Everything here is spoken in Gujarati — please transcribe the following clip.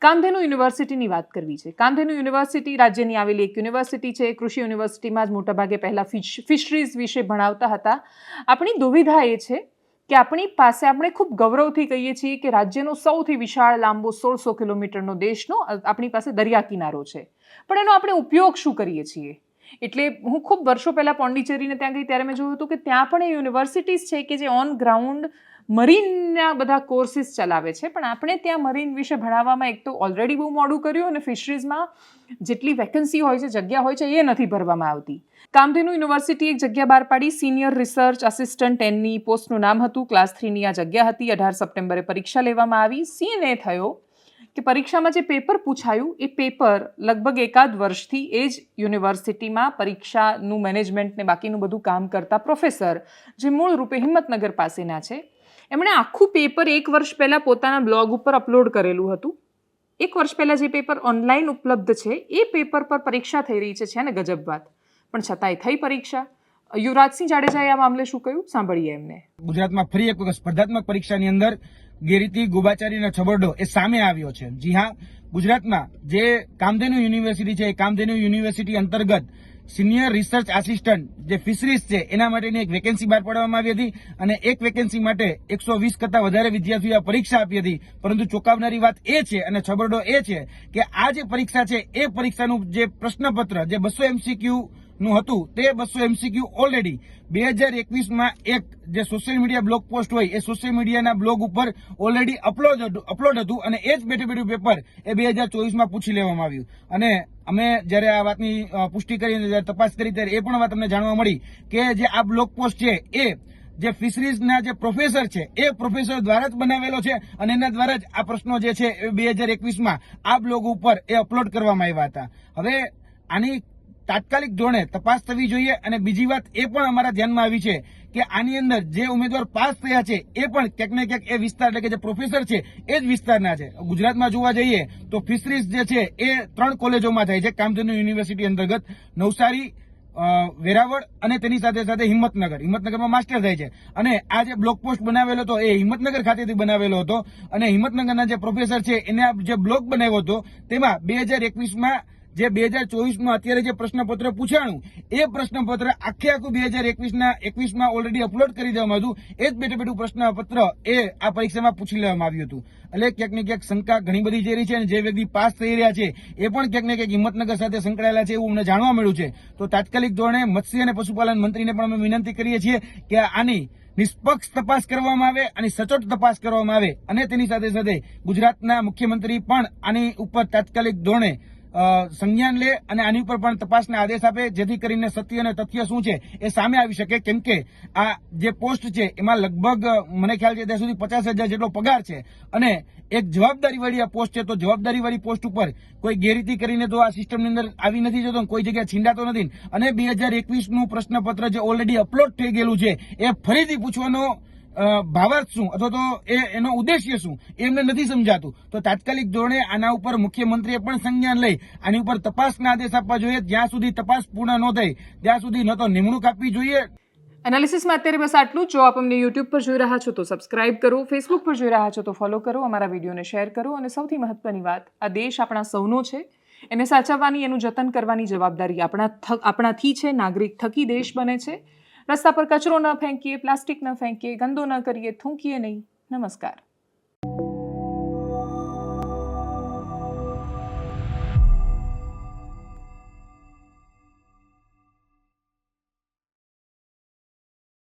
કામધેનુ યુનિવર્સિટીની વાત કરવી છે. કામધેનુ યુનિવર્સિટી રાજ્યની આવેલી એક યુનિવર્સિટી છે. કૃષિ યુનિવર્સિટીમાં જ મોટાભાગે પહેલાં ફિશરીઝ વિશે ભણાવતા હતા. આપણી દુવિધા એ છે કે આપણી પાસે આપણે ખૂબ ગૌરવથી કહીએ છીએ કે રાજ્યનો સૌથી વિશાળ લાંબો 1600 કિલોમીટરનો દેશનો આપણી પાસે દરિયા કિનારો છે, પણ એનો આપણે ઉપયોગ શું કરીએ છીએ? એટલે હું ખૂબ વર્ષો પહેલાં પોંડિચેરીને ત્યાં ગઈ ત્યારે મેં જોયું હતું કે ત્યાં પણ એ યુનિવર્સિટીઝ છે કે જે ઓન ગ્રાઉન્ડ મરીનના બધા કોર્સીસ ચલાવે છે, પણ આપણે ત્યાં મરીન વિશે ભણાવવામાં એક તો ઓલરેડી બહુ મોડું કર્યું અને ફિશરીઝમાં જેટલી વેકન્સી હોય છે, જગ્યા હોય છે, એ નથી ભરવામાં આવતી. કામધેનુ યુનિવર્સિટી એક જગ્યા બહાર પાડી. સિનિયર રિસર્ચ આસિસ્ટન્ટ એનની પોસ્ટનું નામ હતું. ક્લાસ 3ની આ જગ્યા હતી. 18 સપ્ટેમ્બરે પરીક્ષા લેવામાં આવી. સીન એ થયો કે પરીક્ષામાં જે પેપર પૂછાયું એ પેપર લગભગ એકાદ વર્ષથી એ જ યુનિવર્સિટીમાં પરીક્ષાનું મેનેજમેન્ટ ને બાકીનું બધું કામ કરતા પ્રોફેસર, જે મૂળ રૂપે હિંમતનગર પાસેના છે, એમણે આખું પેપર એક વર્ષ પહેલાં પોતાના બ્લોગ ઉપર અપલોડ કરેલું હતું. એક વર્ષ પહેલાં જે પેપર ઓનલાઈન ઉપલબ્ધ છે એ પેપર પર પરીક્ષા થઈ રહી છે ને ગજબ વાત. પણ છતાંય થઈ પરીક્ષા. યુવરાજસિંહ જાડેજાએ આ મામલે શું કહ્યું સાંભળીએ એમને. ગુજરાતમાં ફરી એક વખત સ્પર્ધાત્મક પરીક્ષાની અંદર ગેરરીતિ, ગોબાચારીનો છબરડો એ સામે આવ્યો છે. જી હા, ગુજરાતમાં જે કામધેનુ યુનિવર્સિટી છે એ કામધેનુ યુનિવર્સિટી અંતર્ગત સિનિયર રિસર્ચ આસિસ્ટન્ટ જે ફિશરીઝ છે એના માટેની એક વેકેન્સી બહાર પાડવામાં આવી હતી અને એક વેકેન્સી માટે 120 કરતાં વધારે વિદ્યાર્થીઓએ પરીક્ષા આપી હતી. પરંતુ ચોંકાવનારી વાત એ છે અને છબરડો એ છે કે આ જે પરીક્ષા છે એ પરીક્ષાનું જે પ્રશ્નપત્ર જે 200 MCQ નું હતું તે 200 MCQ ઓલરેડી 2021માં એક જે સોશિયલ મીડિયા બ્લોગ પોસ્ટ હોય એ સોશિયલ મીડિયાના બ્લોગ ઉપર ઓલરેડી અપલોડ હતું અને એ જ બેઠું પેપર એ 2024માં પૂછી લેવામાં આવ્યું. અને અમે જયારે આ વાતની પુષ્ટિ કરી જયારે તપાસ કરી ત્યારે એ પણ વાત અમને જાણવા મળી કે જે આ બ્લોગ પોસ્ટ છે એ જે ફિશરીઝના જે પ્રોફેસર છે એ પ્રોફેસર દ્વારા જ બનાવેલો છે અને એના દ્વારા જ આ પ્રશ્નો જે છે એ 2021માં આ બ્લોગ ઉપર એ અપલોડ કરવામાં આવ્યા હતા. હવે આની તાત્કાલિક ધોરણે તપાસ થવી જોઈએ. અને બીજી વાત એ પણ અમારા ધ્યાનમાં આવી છે કે આની અંદર જે ઉમેદવાર પાસ થયા છે એ પણ ક્યાંક ને ક્યાંક એ વિસ્તાર એટલે કે જે પ્રોફેસર છે એ જ વિસ્તારના છે. ગુજરાતમાં જોવા જઈએ તો ફિશરીઝ જે છે એ 3 કોલેજોમાં થાય છે કામધેનુ યુનિવર્સિટી અંતર્ગત. નવસારી, વેરાવળ અને તેની સાથે સાથે હિંમતનગરમાં માસ્ટર થાય છે. અને આ જે બ્લોગ પોસ્ટ બનાવેલો હતો એ હિંમતનગર ખાતેથી બનાવેલો હતો અને હિંમતનગરના જે પ્રોફેસર છે એને આ જે બ્લોગ બનાવ્યો હતો તેમાં 2021માં જે 2024માં અત્યારે જે પ્રશ્નપત્ર પૂછાણું એ પ્રશ્નપત્ર આખું 2021માં ઓલરેડી અપલોડ કરી દેવામાં હતું. એ જ બેઠું પ્રશ્નપત્ર એ આ પરીક્ષામાં પૂછી લેવામાં આવ્યું હતું. એટલે ક્યાંક ને ક્યાંક શંકા ઘણી બધી જે રહી છે અને જે વ્યક્તિ પાસ થઈ રહ્યા છે એ પણ ક્યાંક ને ક્યાંક હિંમતનગર સાથે સંકળાયેલા છે એવું અમને જાણવા મળ્યું છે. તો તાત્કાલિક ધોરણે મત્સ્ય અને પશુપાલન મંત્રીને પણ અમે વિનંતી કરીએ છીએ કે આની નિષ્પક્ષ તપાસ કરવામાં આવે અને સચોટ તપાસ કરવામાં આવે અને તેની સાથે સાથે ગુજરાતના મુખ્યમંત્રી પણ આની ઉપર તાત્કાલિક ધોરણે સંજ્ઞાન લે અને આની ઉપર પણ તપાસના આદેશ આપે જેથી કરીને સત્ય અને તથ્ય શું છે એ સામે આવી શકે. કેમ કે આ જે પોસ્ટ છે એમાં લગભગ મને ખ્યાલ છે ત્યાં સુધી 50,000 જેટલો પગાર છે અને એક જવાબદારી વાળી આ પોસ્ટ છે. તો જવાબદારી વાળી પોસ્ટ ઉપર કોઈ ગેરરીતિ કરીને તો આ સિસ્ટમની અંદર આવી નથી જતો, કોઈ જગ્યાએ છીંડાતો નથી. અને 2021નું પ્રશ્નપત્ર જે ઓલરેડી અપલોડ થઈ ગયેલું છે એ ફરીથી પૂછવાનો ભાવાર્થ શું અથવા તો એનો ઉદ્દેશ્ય શું એમને નથી સમજાતું. તો તાત્કાલિક ધોરણે આના ઉપર મુખ્યમંત્રીએ પણ સંજ્ઞાન લઈ આની ઉપર તપાસના આદેશ આપવા જોઈએ. જ્યાં સુધી તપાસ પૂર્ણ ન થાય ત્યાં સુધી ન તો નિમણૂક આપવી જોઈએ. એનાલિસિસમાં અત્યારે બસ આટલું જ. જો આપ અમને યુટ્યુબ પર જોઈ રહ્યા છો તો સબસ્ક્રાઇબ કરો, ફેસબુક પર જોઈ રહ્યા છો તો ફોલો કરો, અમારા વિડીયોને શેર કરો અને સૌથી મહત્વની વાત, આ દેશ આપણા સૌનો છે. એને સાચવવાની, એનું જતન કરવાની જવાબદારી આપણાથી છે. નાગરિક થકી દેશ બને છે. રસ્તા પર કચરો ન ફેંકીએ, પ્લાસ્ટિક ન ફેંકીએ, ગંદો ન કરીએ, થૂંકીએ નહીં. નમસ્કાર.